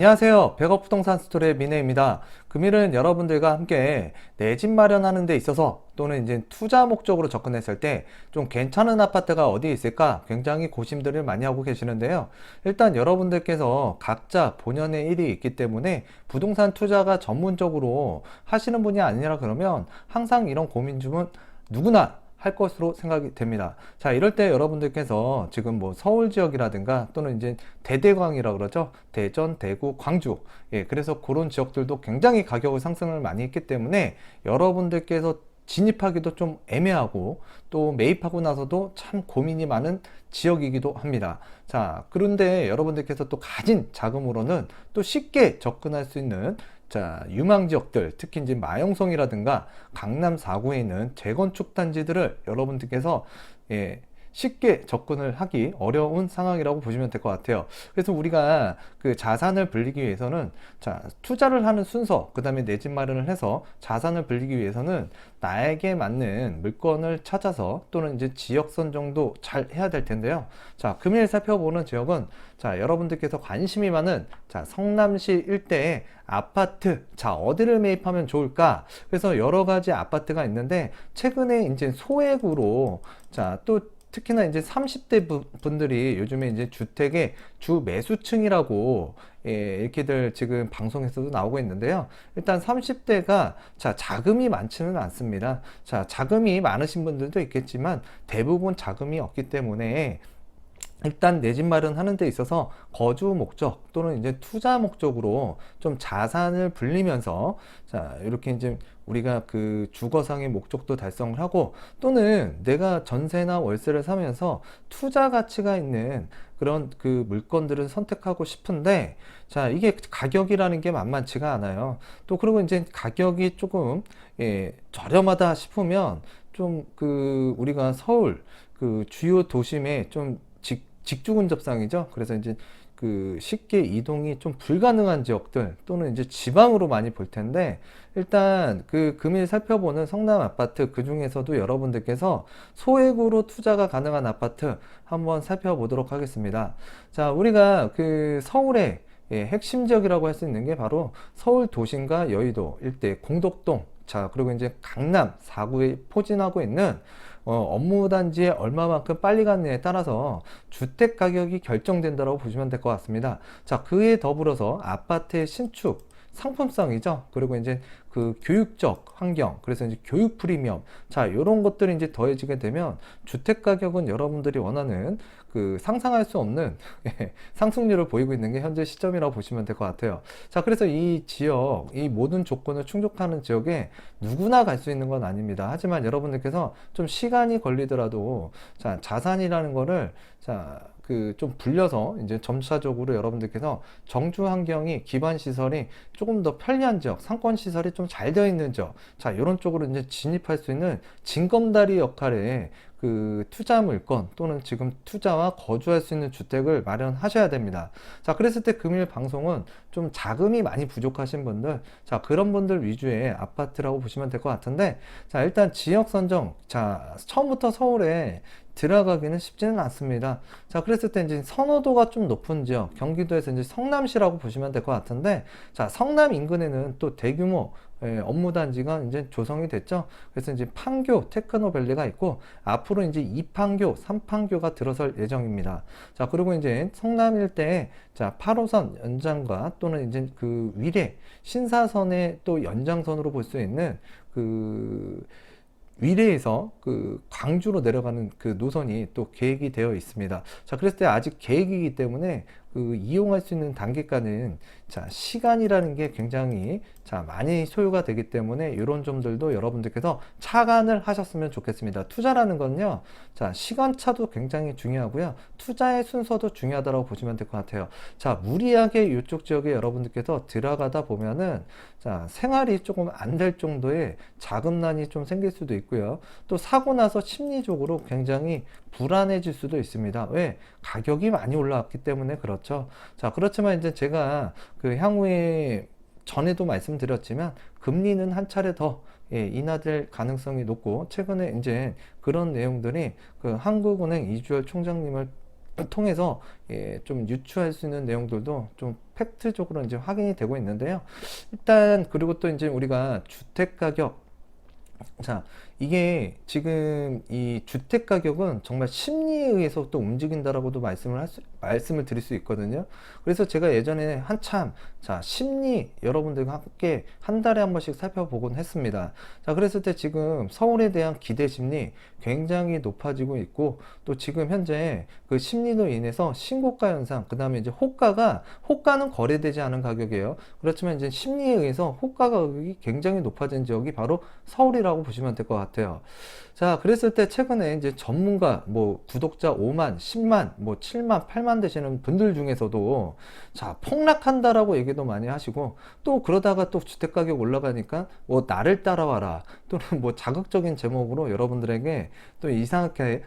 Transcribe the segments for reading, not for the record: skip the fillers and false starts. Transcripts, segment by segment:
안녕하세요. 백업 부동산 스토리의 민혜입니다. 금일은 여러분들과 함께 내 집 마련하는 데 있어서 또는 이제 투자 목적으로 접근했을 때 좀 괜찮은 아파트가 어디에 있을까 굉장히 고심들을 많이 하고 계시는데요. 일단 여러분들께서 각자 본연의 일이 있기 때문에 부동산 투자가 전문적으로 하시는 분이 아니라 그러면 항상 이런 고민중은 누구나 할 것으로 생각이 됩니다. 자, 이럴 때 여러분들께서 지금 뭐 서울 지역이라든가 또는 이제 대대광이라고 그러죠. 대전, 대구, 광주. 예, 그래서 그런 지역들도 굉장히 가격을 상승을 많이 했기 때문에 여러분들께서 진입하기도 좀 애매하고 또 매입하고 나서도 참 고민이 많은 지역이기도 합니다. 자, 그런데 여러분들께서 또 가진 자금으로는 또 쉽게 접근할 수 있는 자, 유망 지역들, 특히 이제 마영성이라든가 강남 4구에 있는 재건축 단지들을 여러분들께서 예, 쉽게 접근을 하기 어려운 상황이라고 보시면 될 것 같아요. 그래서 우리가 그 자산을 불리기 위해서는 자, 투자를 하는 순서, 그 다음에 내 집 마련을 해서 자산을 불리기 위해서는 나에게 맞는 물건을 찾아서 또는 이제 지역선 정도 잘 해야 될 텐데요. 자, 금일 살펴보는 지역은 자, 여러분들께서 관심이 많은 자, 성남시 일대의 아파트. 자, 어디를 매입하면 좋을까? 그래서 여러 가지 아파트가 있는데 최근에 이제 소액으로 자, 또 특히나 이제 30대 분들이 요즘에 이제 주택의 주 매수층이라고 예, 이렇게들 지금 방송에서도 나오고 있는데요. 일단 30대가 자, 자금이 많지는 않습니다. 자, 자금이 많으신 분들도 있겠지만 대부분 자금이 없기 때문에 일단 내 집 마련하는 데 있어서 거주 목적 또는 이제 투자 목적으로 좀 자산을 불리면서 자 이렇게 이제 우리가 그 주거상의 목적도 달성을 하고 또는 내가 전세나 월세를 사면서 투자 가치가 있는 그런 그 물건들을 선택하고 싶은데 자 이게 가격이라는 게 만만치가 않아요. 또 그리고 이제 가격이 조금 예, 저렴하다 싶으면 좀 그 우리가 서울 그 주요 도심에 좀 직주 근접상이죠. 그래서 이제 그 쉽게 이동이 좀 불가능한 지역들 또는 이제 지방으로 많이 볼 텐데 일단 그 금일 살펴보는 성남 아파트 그 중에서도 여러분들께서 소액으로 투자가 가능한 아파트 한번 살펴보도록 하겠습니다. 자, 우리가 그 서울의 예, 핵심 지역이라고 할 수 있는 게 바로 서울 도심과 여의도 일대 공덕동 자 그리고 이제 강남 4구에 포진하고 있는 업무단지에 얼마만큼 빨리 갔느냐에 따라서 주택 가격이 결정된다고 보시면 될 것 같습니다. 자, 그에 더불어서 아파트의 신축, 상품성이죠. 그리고 이제 그 교육적 환경, 그래서 이제 교육 프리미엄, 자, 이런 것들이 이제 더해지게 되면 주택 가격은 여러분들이 원하는 그 상상할 수 없는 상승률을 보이고 있는 게 현재 시점이라고 보시면 될 것 같아요. 자, 그래서 이 지역, 이 모든 조건을 충족하는 지역에 누구나 갈 수 있는 건 아닙니다. 하지만 여러분들께서 좀 시간이 걸리더라도 자, 자산이라는 거를 자, 그 좀 불려서 이제 점차적으로 여러분들께서 정주 환경이 기반 시설이 조금 더 편리한 지역, 상권 시설이 좀 잘 되어 있는 지역, 자 이런 쪽으로 이제 진입할 수 있는 징검다리 역할의 그 투자 물건 또는 지금 투자와 거주할 수 있는 주택을 마련하셔야 됩니다. 자, 그랬을 때 금일 방송은 좀 자금이 많이 부족하신 분들, 자, 그런 분들 위주의 아파트라고 보시면 될 것 같은데, 자, 일단 지역 선정, 자, 처음부터 서울에 들어가기는 쉽지는 않습니다. 자, 그랬을 때 이제 선호도가 좀 높은 지역, 경기도에서 이제 성남시라고 보시면 될 것 같은데, 자, 성남 인근에는 또 대규모 업무 단지가 이제 조성이 됐죠. 그래서 이제 판교 테크노밸리가 있고 앞으로 이제 2판교, 3판교가 들어설 예정입니다. 자, 그리고 이제 성남 일대에 자, 8호선 연장과 또는 이제 그 위례 신사선의 또 연장선으로 볼 수 있는 그 위례에서 그 광주로 내려가는 그 노선이 또 계획이 되어 있습니다. 자, 그랬을 때 아직 계획이기 때문에 그 이용할 수 있는 단계까지는 자, 시간이라는 게 굉장히 자, 많이 소요가 되기 때문에 이런 점들도 여러분들께서 차관을 하셨으면 좋겠습니다. 투자라는 건요, 자, 시간차도 굉장히 중요하고요. 투자의 순서도 중요하다고 보시면 될 것 같아요. 자, 무리하게 이쪽 지역에 여러분들께서 들어가다 보면은 자, 생활이 조금 안 될 정도의 자금난이 좀 생길 수도 있고요. 또 사고 나서 심리적으로 굉장히 불안해질 수도 있습니다. 왜? 가격이 많이 올라왔기 때문에 그렇죠. 자, 그렇지만 이제 제가 그 향후에 전에도 말씀드렸지만 금리는 한 차례 더 예, 인하될 가능성이 높고 최근에 이제 그런 내용들이 그 한국은행 이주열 총장님을 통해서 예, 좀 유추할 수 있는 내용들도 좀 팩트적으로 이제 확인이 되고 있는데요. 일단 그리고 또 이제 우리가 주택 가격, 자, 이게 지금 이 주택 가격은 정말 심리에 의해서 또 움직인다라고도 말씀을 드릴 수 있거든요. 그래서 제가 예전에 한참, 자, 심리 여러분들과 함께 한 달에 한 번씩 살펴보곤 했습니다. 자, 그랬을 때 지금 서울에 대한 기대 심리 굉장히 높아지고 있고, 또 지금 현재 그 심리로 인해서 신고가 현상, 그 다음에 이제 호가는 거래되지 않은 가격이에요. 그렇지만 이제 심리에 의해서 호가 가격이 굉장히 높아진 지역이 바로 서울이라고 보시면 될 것 같아요. 자, 그랬을 때 최근에 이제 전문가, 뭐 구독자 5만, 10만, 뭐 7만, 8만 되시는 분들 중에서도 자, 폭락한다라고 얘기도 많이 하시고, 또 그러다가 또 주택 가격 올라가니까 뭐 나를 따라와라, 또는 뭐 자극적인 제목으로 여러분들에게 또 이상하게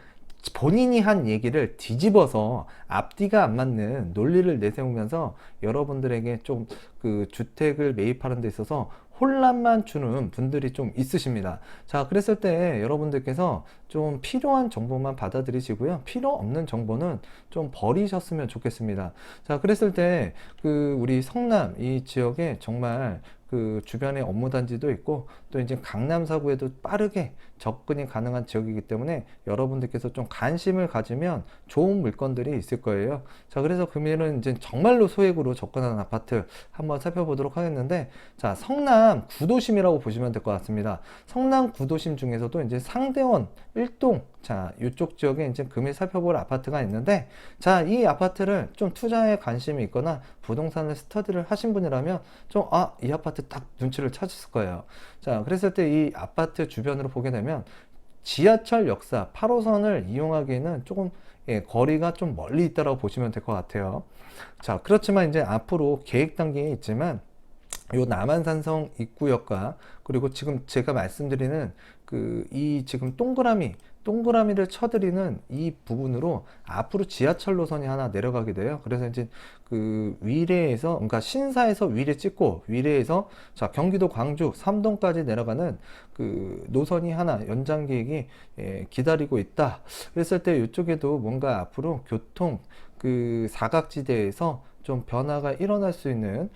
본인이 한 얘기를 뒤집어서 앞뒤가 안 맞는 논리를 내세우면서 여러분들에게 좀 그 주택을 매입하는 데 있어서 혼란만 주는 분들이 좀 있으십니다. 자, 그랬을 때 여러분들께서 좀 필요한 정보만 받아들이시고요. 필요 없는 정보는 좀 버리셨으면 좋겠습니다. 자, 그랬을 때 그 우리 성남 이 지역에 정말 그 주변에 업무단지도 있고, 또 이제 강남 사구에도 빠르게 접근이 가능한 지역이기 때문에 여러분들께서 좀 관심을 가지면 좋은 물건들이 있을 거예요. 자, 그래서 금일은 이제 정말로 소액으로 접근하는 아파트 한번 살펴보도록 하겠는데, 자, 성남 구도심이라고 보시면 될 것 같습니다. 성남 구도심 중에서도 이제 상대원 1동, 자, 이쪽 지역에 이제 금일 살펴볼 아파트가 있는데, 자, 이 아파트를 좀 투자에 관심이 있거나 부동산을 스터디를 하신 분이라면 좀, 이 아파트 딱 눈치를 찾으실 거예요. 자, 그랬을 때 이 아파트 주변으로 보게 되면 지하철 역사 8호선을 이용하기에는 조금 거리가 좀 멀리 있다고 보시면 될 것 같아요. 자, 그렇지만 이제 앞으로 계획 단계에 있지만 요 남한산성 입구역과, 그리고 지금 제가 말씀드리는 그 이 지금 동그라미를 쳐드리는 이 부분으로 앞으로 지하철 노선이 하나 내려가게 돼요. 그래서 이제 그 위례에서, 그러니까 신사에서 위례 찍고 위례에서 자, 경기도 광주 삼동까지 내려가는 그 노선이 하나 연장 계획이 기다리고 있다. 그랬을 때 이쪽에도 뭔가 앞으로 교통 그 사각지대에서 좀 변화가 일어날 수 있는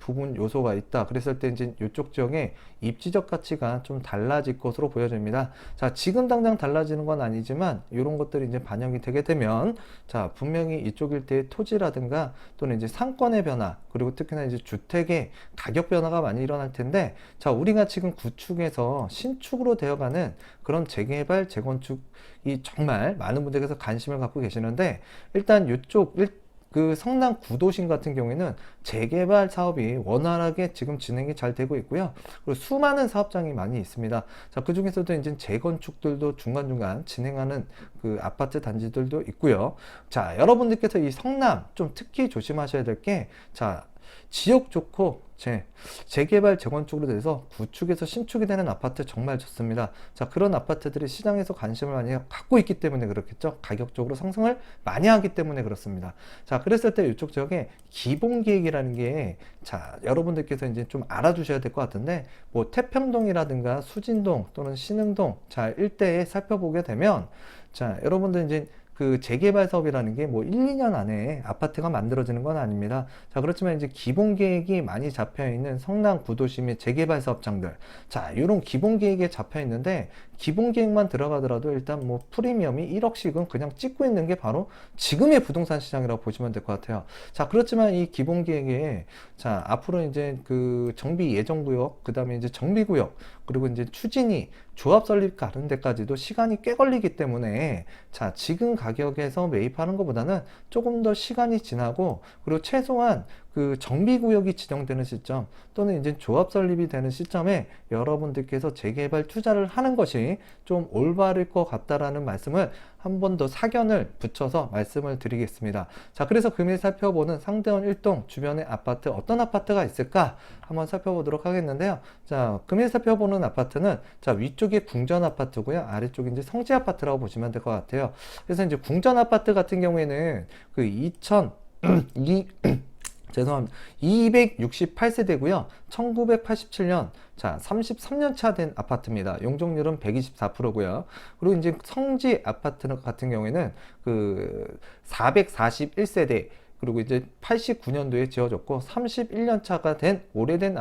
부분 요소가 있다. 그랬을 때 이제 이쪽 지역의 입지적 가치가 좀 달라질 것으로 보여집니다. 자, 지금 당장 달라지는 건 아니지만 이런 것들이 이제 반영이 되게 되면, 자, 분명히 이쪽 일대의 토지라든가 또는 이제 상권의 변화, 그리고 특히나 이제 주택의 가격 변화가 많이 일어날 텐데, 자, 우리가 지금 구축에서 신축으로 되어가는 그런 재개발, 재건축이 정말 많은 분들께서 관심을 갖고 계시는데, 일단 이쪽 그 성남 구도심 같은 경우에는 재개발 사업이 원활하게 지금 진행이 잘 되고 있고요. 그리고 수많은 사업장이 많이 있습니다. 자, 그 중에서도 이제 재건축들도 중간중간 진행하는 그 아파트 단지들도 있고요. 자, 여러분들께서 이 성남 좀 특히 조심하셔야 될 게, 자, 지역 좋고 재개발 재건축으로 돼서 구축에서 신축이 되는 아파트 정말 좋습니다. 자, 그런 아파트들이 시장에서 관심을 많이 갖고 있기 때문에 그렇겠죠. 가격적으로 상승을 많이 하기 때문에 그렇습니다. 자, 그랬을 때 이쪽 지역에 기본계획이라는 게, 자, 여러분들께서 이제 좀 알아두셔야 될 것 같은데, 뭐 태평동이라든가 수진동 또는 신흥동, 자, 일대에 살펴보게 되면, 자, 여러분들 이제 그 재개발 사업이라는 게 뭐 1, 2년 안에 아파트가 만들어지는 건 아닙니다. 자, 그렇지만 이제 기본 계획이 많이 잡혀 있는 성남 구도심의 재개발 사업장들, 자, 이런 기본 계획에 잡혀 있는데, 기본 계획만 들어가더라도 일단 뭐 프리미엄이 1억씩은 그냥 찍고 있는 게 바로 지금의 부동산 시장이라고 보시면 될 것 같아요. 자, 그렇지만 이 기본 계획에, 자, 앞으로 이제 그 정비 예정구역, 그 다음에 이제 정비구역, 그리고 이제 추진이 조합 설립 가는 데까지도 시간이 꽤 걸리기 때문에, 자, 지금 가격에서 매입하는 것보다는 조금 더 시간이 지나고, 그리고 최소한 그 정비구역이 지정되는 시점 또는 이제 조합 설립이 되는 시점에 여러분들께서 재개발 투자를 하는 것이 좀 올바를 것 같다라는 말씀을 한 번 더 사견을 붙여서 말씀을 드리겠습니다. 자, 그래서 금일 살펴보는 상대원 1동 주변의 아파트, 어떤 아파트가 있을까 한번 살펴보도록 하겠는데요. 자, 금일 살펴보는 아파트는, 자, 위쪽이 궁전 아파트고요, 아래쪽이 이제 성지 아파트라고 보시면 될 것 같아요. 그래서 이제 궁전 아파트 같은 경우에는 그 268세대고요. 1987년, 자, 33년 차 된 아파트입니다. 용적률은 124%고요. 그리고 이제 성지 아파트 같은 경우에는 그 441세대 그리고 이제 89년도에 지어졌고 31년 차가 된 오래된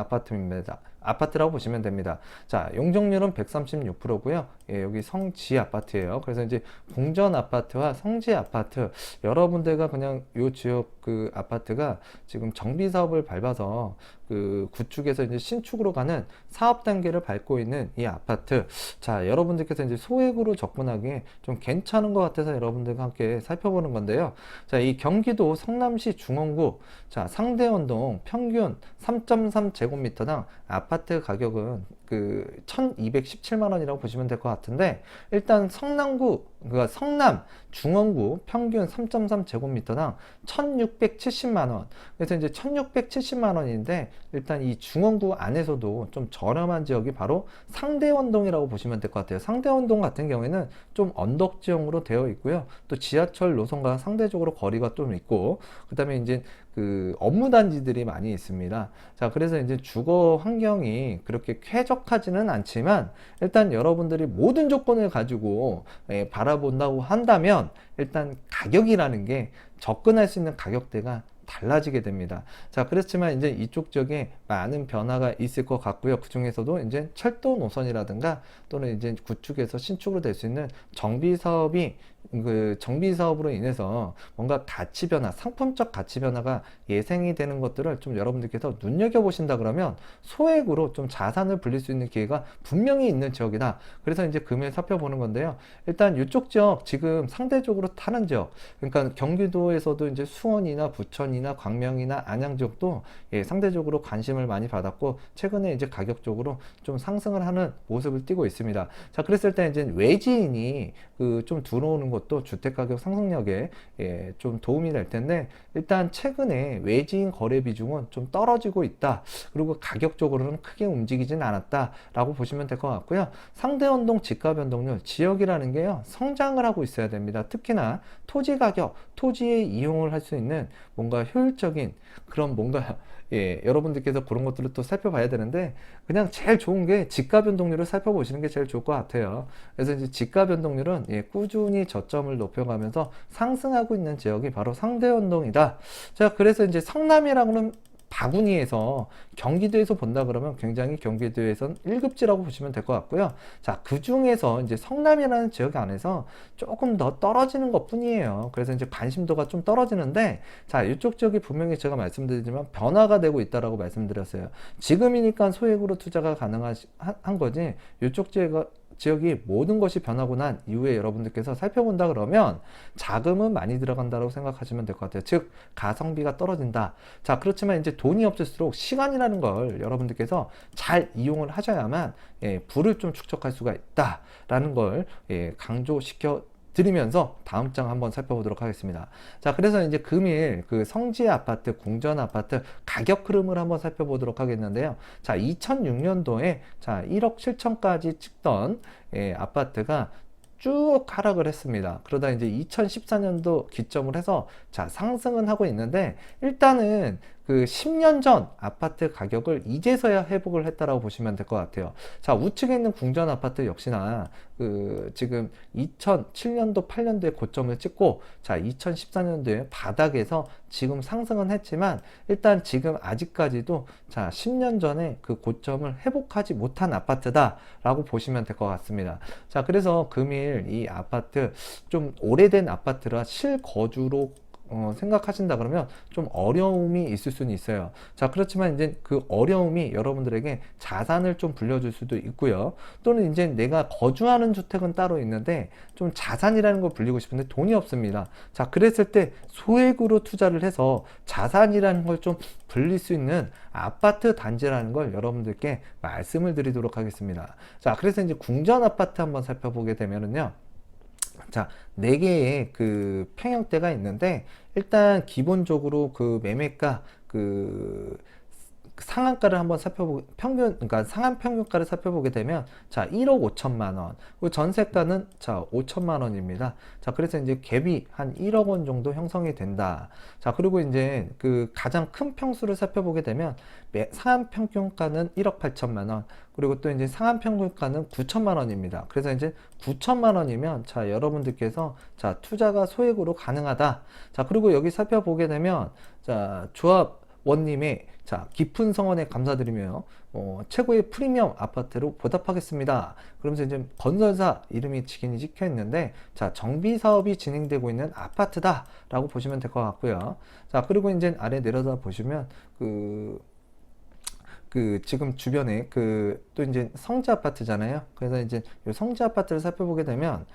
아파트라고 보시면 됩니다. 자, 용적률은 136%고요. 예, 여기 성지 아파트예요. 그래서 이제 공전 아파트와 성지 아파트, 여러분들과 그냥 요 지역 그 아파트가 지금 정비 사업을 밟아서 그 구축에서 이제 신축으로 가는 사업 단계를 밟고 있는 이 아파트. 자, 여러분들께서 이제 소액으로 접근하기에 좀 괜찮은 것 같아서 여러분들과 함께 살펴보는 건데요. 자, 이 경기도 성남시 중원구, 자, 상대원동 평균 3.3제곱미터당 아파트 가격은 그 1217만 원이라고 보시면 될 것 같은데, 일단 그러니까 성남 중원구 평균 3.3제곱미터당 1670만 원. 그래서 이제 1670만 원인데, 일단 이 중원구 안에서도 좀 저렴한 지역이 바로 상대원동이라고 보시면 될 것 같아요. 상대원동 같은 경우에는 좀 언덕 지형으로 되어 있고요. 또 지하철 노선과 상대적으로 거리가 좀 있고, 그 다음에 이제 그 업무 단지들이 많이 있습니다. 자, 그래서 이제 주거 환경이 그렇게 쾌적하지는 않지만, 일단 여러분들이 모든 조건을 가지고 바라본다고 한다면, 일단 가격이라는 게 접근할 수 있는 가격대가 달라지게 됩니다. 자, 그렇지만 이제 이쪽 지역에 많은 변화가 있을 것 같고요. 그 중에서도 이제 철도 노선이라든가 또는 이제 구축에서 신축으로 될 수 있는 정비 사업이 그 정비 사업으로 인해서 뭔가 가치 변화, 상품적 가치 변화가 예상이 되는 것들을 좀 여러분들께서 눈여겨보신다 그러면 소액으로 좀 자산을 불릴 수 있는 기회가 분명히 있는 지역이다. 그래서 이제 금일 살펴보는 건데요. 일단 이쪽 지역 지금 상대적으로 타는 지역, 그러니까 경기도에서도 이제 수원이나 부천이나 광명이나 안양 지역도 예, 상대적으로 관심을 많이 받았고, 최근에 이제 가격적으로 좀 상승을 하는 모습을 띠고 있습니다. 자, 그랬을 때 이제 외지인이 그 좀 들어오는 것도 주택가격 상승력에 예, 좀 도움이 될 텐데, 일단 최근에 외지인 거래 비중은 좀 떨어지고 있다. 그리고 가격적으로는 크게 움직이진 않았다 라고 보시면 될 것 같고요. 상대원동 집가 변동률, 지역이라는 게요, 성장을 하고 있어야 됩니다. 특히나 토지 가격, 토지에 이용을 할 수 있는 뭔가 효율적인 그런 뭔가 예, 여러분들께서 그런 것들을 또 살펴봐야 되는데, 그냥 제일 좋은 게 집가 변동률을 살펴보시는 게 제일 좋을 것 같아요. 그래서 이제 집가 변동률은 예, 꾸준히 저점을 높여가면서 상승하고 있는 지역이 바로 상대원동이다. 자, 그래서 이제 성남이라고는 바구니에서 경기도에서 본다 그러면 굉장히 경기도에선 1급지라고 보시면 될 것 같고요. 자, 그 중에서 이제 성남이라는 지역 안에서 조금 더 떨어지는 것 뿐이에요. 그래서 이제 관심도가 좀 떨어지는데, 자, 이쪽 지역이 분명히 제가 말씀드리지만 변화가 되고 있다라고 말씀드렸어요. 지금이니까 소액으로 투자가 가능한 한 거지, 이쪽 지역이 모든 것이 변하고 난 이후에 여러분들께서 살펴본다 그러면 자금은 많이 들어간다고 생각하시면 될 것 같아요. 즉, 가성비가 떨어진다. 자, 그렇지만 이제 돈이 없을수록 시간이라는 걸 여러분들께서 잘 이용을 하셔야만 예, 부를 좀 축적할 수가 있다라는 걸 예, 강조시켜 드리면서 다음 장 한번 살펴보도록 하겠습니다. 자, 그래서 이제 금일 그 성지 아파트, 공전 아파트 가격 흐름을 한번 살펴보도록 하겠는데요. 자, 2006년도에 자, 1억 7천까지 찍던 예, 아파트가 쭉 하락을 했습니다. 그러다 이제 2014년도 기점을 해서 자, 상승은 하고 있는데, 일단은 그 10년 전 아파트 가격을 이제서야 회복을 했다라고 보시면 될 것 같아요. 자, 우측에 있는 궁전 아파트 역시나 그 지금 2007년도 8년도에 고점을 찍고, 자, 2014년도에 바닥에서 지금 상승은 했지만, 일단 지금 아직까지도 자, 10년 전에 그 고점을 회복하지 못한 아파트다 라고 보시면 될 것 같습니다. 자, 그래서 금일 이 아파트 좀 오래된 아파트라 실거주로 생각하신다 그러면 좀 어려움이 있을 수는 있어요. 자, 그렇지만 이제 그 어려움이 여러분들에게 자산을 좀 불려줄 수도 있고요. 또는 이제 내가 거주하는 주택은 따로 있는데 좀 자산이라는 걸 불리고 싶은데 돈이 없습니다. 자, 그랬을 때 소액으로 투자를 해서 자산이라는 걸 좀 불릴 수 있는 아파트 단지라는 걸 여러분들께 말씀을 드리도록 하겠습니다. 자, 그래서 이제 궁전 아파트 한번 살펴보게 되면은요. 자, 4개의 그 평형대가 있는데, 일단 기본적으로 그 매매가 그 상한가를 한번 그러니까 상한 평균가를 살펴보게 되면, 자, 1억 5천만 원. 그리고 전세가는, 자, 5천만 원입니다. 자, 그래서 이제 갭이 한 1억 원 정도 형성이 된다. 자, 그리고 이제 그 가장 큰 평수를 살펴보게 되면, 상한 평균가는 1억 8천만 원. 그리고 또 이제 상한 평균가는 9천만 원입니다. 그래서 이제 9천만 원이면, 자, 여러분들께서, 자, 투자가 소액으로 가능하다. 자, 그리고 여기 살펴보게 되면, 자, 조합 원님의, 자, 깊은 성원에 감사드리며 최고의 프리미엄 아파트로 보답하겠습니다. 그러면서 이제 건설사 이름이 찍혀 있는데, 자, 정비 사업이 진행되고 있는 아파트다 라고 보시면 될 것 같고요. 자, 그리고 이제 아래 내려다 보시면 지금 주변에 또 이제 성지 아파트잖아요. 그래서 이제 이 성지 아파트를 살펴보게 되면,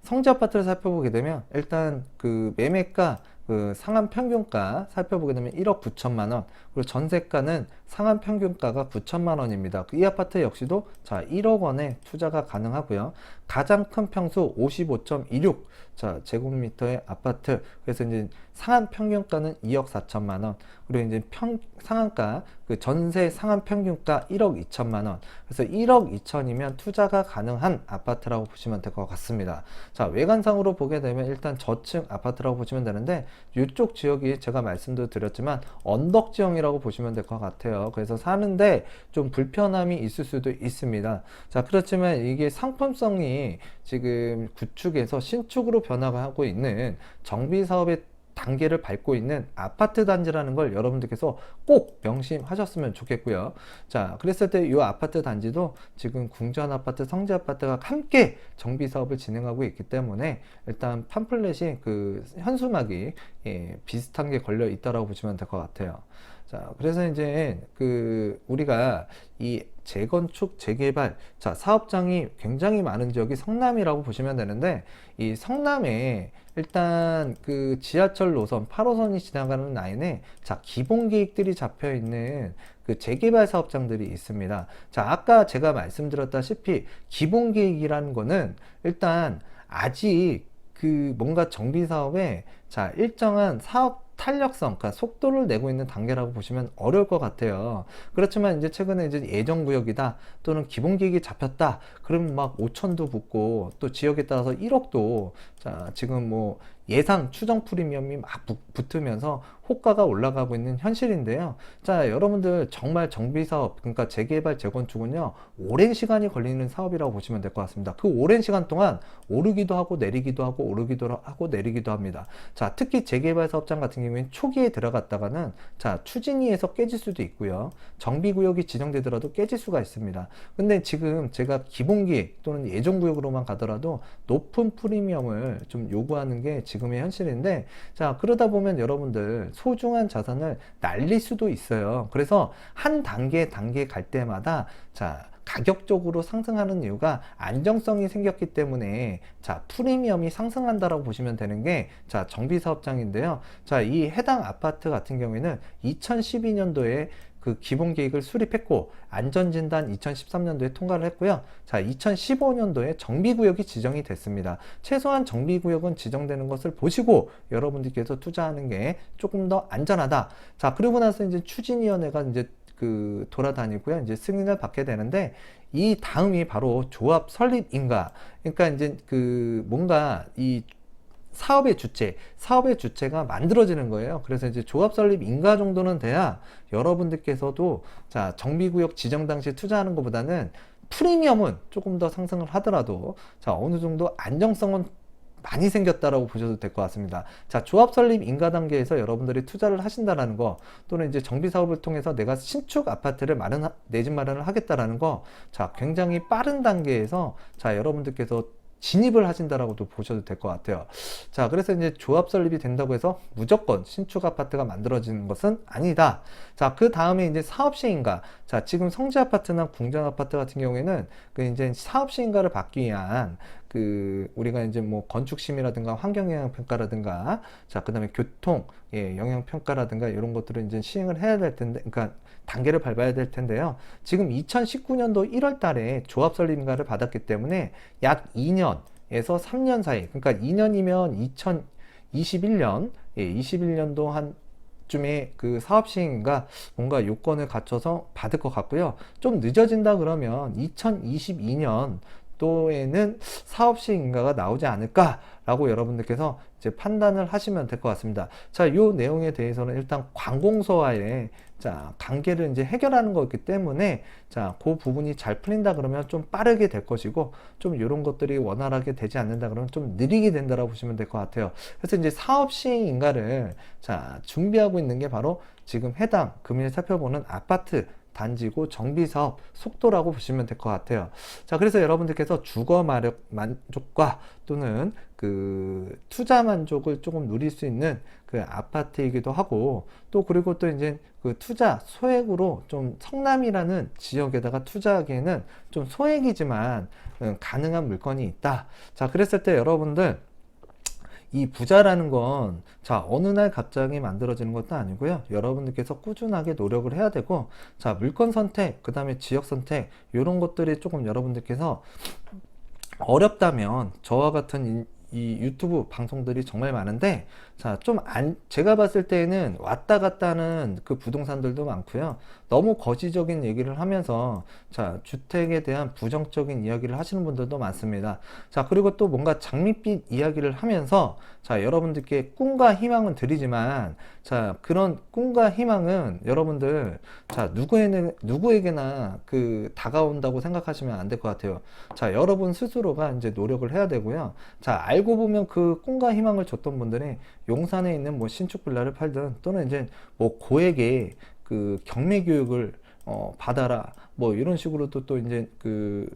성지 아파트를 살펴보게 되면, 일단 그 매매가, 그 상한 평균가 살펴보게 되면 1억 9천만 원, 그리고 전세가는 상한 평균가가 9천만 원입니다. 이 아파트 역시도, 자, 1억 원에 투자가 가능하고요. 가장 큰 평수 55.26, 자, 제곱미터의 아파트. 그래서 이제 상한 평균가는 2억 4천만 원, 그리고 이제 상한가, 그 전세 상한 평균가 1억 2천만 원. 그래서 1억 2천이면 투자가 가능한 아파트라고 보시면 될 것 같습니다. 자, 외관상으로 보게 되면 일단 저층 아파트라고 보시면 되는데, 이쪽 지역이 제가 말씀도 드렸지만 언덕 지형이라고 보시면 될 것 같아요. 그래서 사는데 좀 불편함이 있을 수도 있습니다. 자, 그렇지만 이게 상품성이 지금 구축에서 신축으로 변화하고 있는 정비 사업의 단계를 밟고 있는 아파트 단지라는 걸 여러분들께서 꼭 명심하셨으면 좋겠고요. 자, 그랬을 때 이 아파트 단지도 지금 궁전 아파트, 성지 아파트가 함께 정비 사업을 진행하고 있기 때문에 일단 팜플렛이 그 현수막이 비슷한 게 걸려 있다라고 보시면 될 것 같아요. 자, 그래서 이제 우리가 이 재건축, 재개발, 자, 사업장이 굉장히 많은 지역이 성남이라고 보시면 되는데, 이 성남에 일단 그 지하철 노선 8호선이 지나가는 라인에, 자, 기본 계획들이 잡혀 있는 그 재개발 사업장들이 있습니다. 자, 아까 제가 말씀드렸다시피 기본 계획이라는 거는 일단 아직 뭔가 정비 사업에, 자, 일정한 사업 탄력성, 그러니까 속도를 내고 있는 단계라고 보시면 어려울 것 같아요. 그렇지만 이제 최근에 이제 예정구역이다, 또는 기본계획이 잡혔다, 그러면 막 5천도 붙고, 또 지역에 따라서 1억도, 자, 지금 뭐 예상 추정 프리미엄이 막 붙으면서 호가가 올라가고 있는 현실인데요. 자, 여러분들 정말 정비사업, 그러니까 재개발, 재건축은요, 오랜 시간이 걸리는 사업이라고 보시면 될 것 같습니다. 그 오랜 시간 동안 오르기도 하고 내리기도 하고 오르기도 하고 내리기도 합니다. 자, 특히 재개발 사업장 같은 경우에는 초기에 들어갔다가는, 자, 추진위에서 깨질 수도 있고요. 정비구역이 지정되더라도 깨질 수가 있습니다. 근데 지금 제가 기본계획 또는 예정구역으로만 가더라도 높은 프리미엄을 좀 요구하는 게 지금의 현실인데, 자, 그러다 보면 여러분들 소중한 자산을 날릴 수도 있어요. 그래서 한 단계 갈 때마다, 자, 가격적으로 상승하는 이유가 안정성이 생겼기 때문에, 자, 프리미엄이 상승한다라고 보시면 되는 게, 자, 정비사업장인데요. 자, 이 해당 아파트 같은 경우에는 2012년도에 그 기본 계획을 수립했고, 안전진단 2013년도에 통과를 했고요. 자, 2015년도에 정비구역이 지정이 됐습니다. 최소한 정비구역은 지정되는 것을 보시고 여러분들께서 투자하는 게 조금 더 안전하다. 자, 그리고 나서 이제 추진위원회가 이제 돌아다니고요. 이제 승인을 받게 되는데, 이 다음이 바로 조합 설립인가. 그러니까 이제 뭔가 이 사업의 주체가 만들어지는 거예요. 그래서 이제 조합 설립 인가 정도는 돼야 여러분들께서도, 자, 정비구역 지정 당시에 투자하는 것보다는 프리미엄은 조금 더 상승을 하더라도, 자, 어느 정도 안정성은 많이 생겼다라고 보셔도 될 것 같습니다. 자, 조합 설립 인가 단계에서 여러분들이 투자를 하신다라는 거, 또는 이제 정비 사업을 통해서 내가 신축 아파트를 내 집 마련을 하겠다라는 거, 자, 굉장히 빠른 단계에서, 자, 여러분들께서 진입을 하신다라고도 보셔도 될 것 같아요. 자, 그래서 이제 조합 설립이 된다고 해서 무조건 신축 아파트가 만들어지는 것은 아니다. 자, 그 다음에 이제 사업 시행인가. 자, 지금 성지 아파트나 궁전 아파트 같은 경우에는 이제 사업 시행가를 받기 위한 우리가 이제 뭐 건축 심의라든가 환경 영향 평가라든가, 자, 그다음에 교통 영향 평가라든가 이런 것들을 이제 시행을 해야 될 텐데, 그러니까 단계를 밟아야 될 텐데요. 지금 2019년도 1월 달에 조합 설립인가를 받았기 때문에 약 2년에서 3년 사이, 그러니까 2년이면 2021년 21년도 한 쯤에 그 사업 시행인가 뭔가 요건을 갖춰서 받을 것 같고요. 좀 늦어진다 그러면 2022년 또에는 사업 시행인가가 나오지 않을까라고 여러분들께서 이제 판단을 하시면 될 것 같습니다. 자, 요 내용에 대해서는 일단 관공서와의 자, 관계를 이제 해결하는 거기 때문에 자, 그 부분이 잘 풀린다 그러면 좀 빠르게 될 것이고 좀 이런 것들이 원활하게 되지 않는다 그러면 좀 느리게 된다라고 보시면 될 것 같아요. 그래서 이제 사업 시행인가를 자, 준비하고 있는 게 바로 지금 해당 금일 살펴보는 아파트 단지고 정비사업 속도라고 보시면 될 것 같아요. 자, 그래서 여러분들께서 주거 만족과 또는 그 투자 만족을 조금 누릴 수 있는 그 아파트이기도 하고 또 그리고 또 이제 그 투자 소액으로 좀 성남이라는 지역에다가 투자하기에는 좀 소액이지만 가능한 물건이 있다. 자, 그랬을 때 여러분들 이 부자라는 건, 자, 어느 날 갑자기 만들어지는 것도 아니고요. 여러분들께서 꾸준하게 노력을 해야 되고, 자, 물건 선택, 그 다음에 지역 선택, 이런 것들이 조금 여러분들께서 어렵다면, 저와 같은 이 유튜브 방송들이 정말 많은데, 자, 제가 봤을 때는 왔다 갔다 하는 그 부동산들도 많고요. 너무 거시적인 얘기를 하면서, 자, 주택에 대한 부정적인 이야기를 하시는 분들도 많습니다. 자, 그리고 또 뭔가 장밋빛 이야기를 하면서, 자, 여러분들께 꿈과 희망은 드리지만, 자, 그런 꿈과 희망은 여러분들, 자, 누구에게나 그 다가온다고 생각하시면 안 될 것 같아요. 자, 여러분 스스로가 이제 노력을 해야 되고요. 자, 알고 보면 그 꿈과 희망을 줬던 분들이 용산에 있는 뭐 신축 빌라를 팔든 또는 이제 뭐 고액의 그 경매 교육을 받아라 뭐 이런 식으로 또 이제 그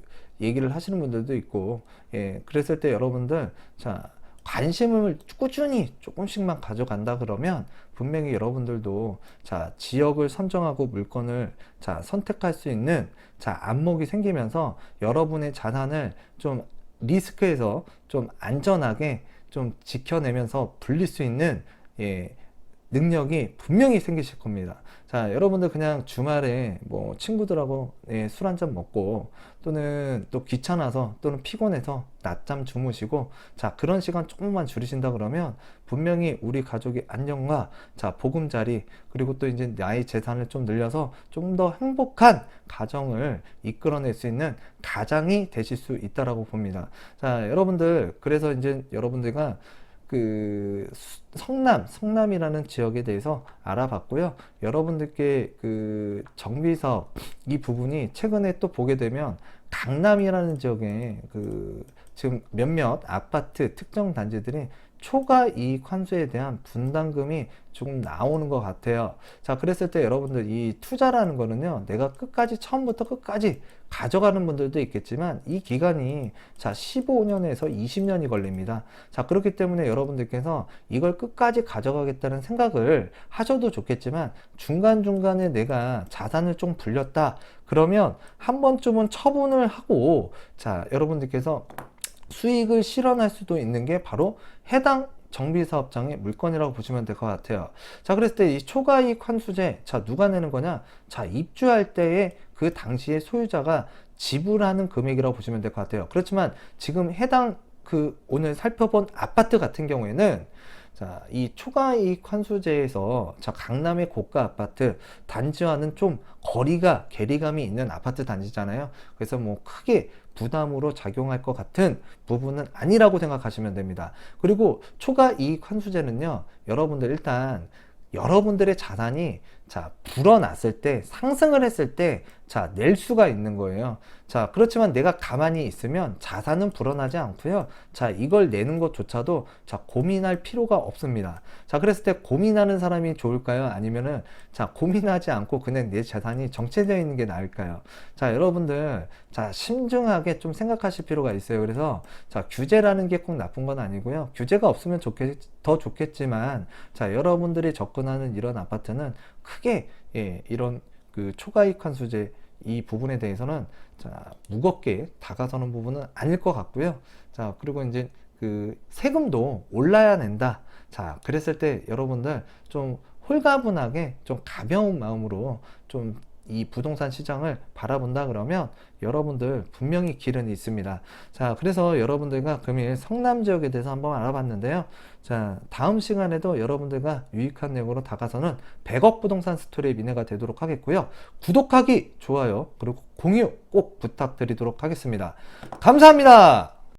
얘기를 하시는 분들도 있고 예, 그랬을 때 여러분들 자, 관심을 꾸준히 조금씩만 가져간다 그러면 분명히 여러분들도 자, 지역을 선정하고 물건을 자, 선택할 수 있는 자, 안목이 생기면서 여러분의 자산을 좀 리스크에서 좀 안전하게 좀 지켜내면서 불릴 수 있는 예, 능력이 분명히 생기실 겁니다. 자, 여러분들 그냥 주말에 뭐 친구들하고 예, 술 한잔 먹고 또는 또 귀찮아서 또는 피곤해서 낮잠 주무시고 자, 그런 시간 조금만 줄이신다 그러면 분명히 우리 가족의 안녕과 자, 보금자리 그리고 또 이제 나의 재산을 좀 늘려서 좀 더 행복한 가정을 이끌어낼 수 있는 가장이 되실 수 있다라고 봅니다. 자, 여러분들 그래서 이제 여러분들과 그 성남이라는 지역에 대해서 알아봤고요. 여러분들께 그 정비사업 이 부분이 최근에 또 보게 되면 강남이라는 지역에 그 지금 몇몇 아파트 특정 단지들이 초과 이익 환수에 대한 분담금이 조금 나오는 것 같아요. 자, 그랬을 때 여러분들 이 투자라는 거는요, 내가 끝까지 처음부터 끝까지 가져가는 분들도 있겠지만 이 기간이 자 15년에서 20년이 걸립니다. 자, 그렇기 때문에 여러분들께서 이걸 끝까지 가져가겠다는 생각을 하셔도 좋겠지만 중간중간에 내가 자산을 좀 불렸다 그러면 한 번쯤은 처분을 하고 자, 여러분들께서 수익을 실현할 수도 있는 게 바로 해당 정비사업장의 물건이라고 보시면 될 것 같아요. 자, 그랬을 때 이 초과이익 환수제, 자, 누가 내는 거냐? 자, 입주할 때에 그 당시의 소유자가 지불하는 금액이라고 보시면 될 것 같아요. 그렇지만 지금 해당 그 오늘 살펴본 아파트 같은 경우에는 자, 이 초과이익 환수제에서 자, 강남의 고가 아파트 단지와는 좀 거리가 괴리감이 있는 아파트 단지잖아요. 그래서 뭐 크게 부담으로 작용할 것 같은 부분은 아니라고 생각하시면 됩니다. 그리고 초과이익 환수제는요, 여러분들 일단 여러분들의 자산이 자, 불어났을 때, 상승을 했을 때, 자, 낼 수가 있는 거예요. 자, 그렇지만 내가 가만히 있으면 자산은 불어나지 않고요. 자, 이걸 내는 것조차도 자, 고민할 필요가 없습니다. 자, 그랬을 때 고민하는 사람이 좋을까요? 아니면은 자, 고민하지 않고 그냥 내 자산이 정체되어 있는 게 나을까요? 자, 여러분들 자, 심중하게 좀 생각하실 필요가 있어요. 그래서 자, 규제라는 게 꼭 나쁜 건 아니고요. 규제가 없으면 더 좋겠지만 자, 여러분들이 접근하는 이런 아파트는 크게 예, 이런 그 초과이익 환수제 이 부분에 대해서는 자, 무겁게 다가서는 부분은 아닐 것 같고요. 자, 그리고 이제 그 세금도 올라야 낸다. 자, 그랬을 때 여러분들 좀 홀가분하게 좀 가벼운 마음으로 좀 이 부동산 시장을 바라본다 그러면 여러분들 분명히 길은 있습니다. 자, 그래서 여러분들과 금일 성남 지역에 대해서 한번 알아봤는데요. 자, 다음 시간에도 여러분들과 유익한 내용으로 다가서는 100억 부동산 스토리의 미래가 되도록 하겠고요. 구독하기, 좋아요, 그리고 공유 꼭 부탁드리도록 하겠습니다. 감사합니다.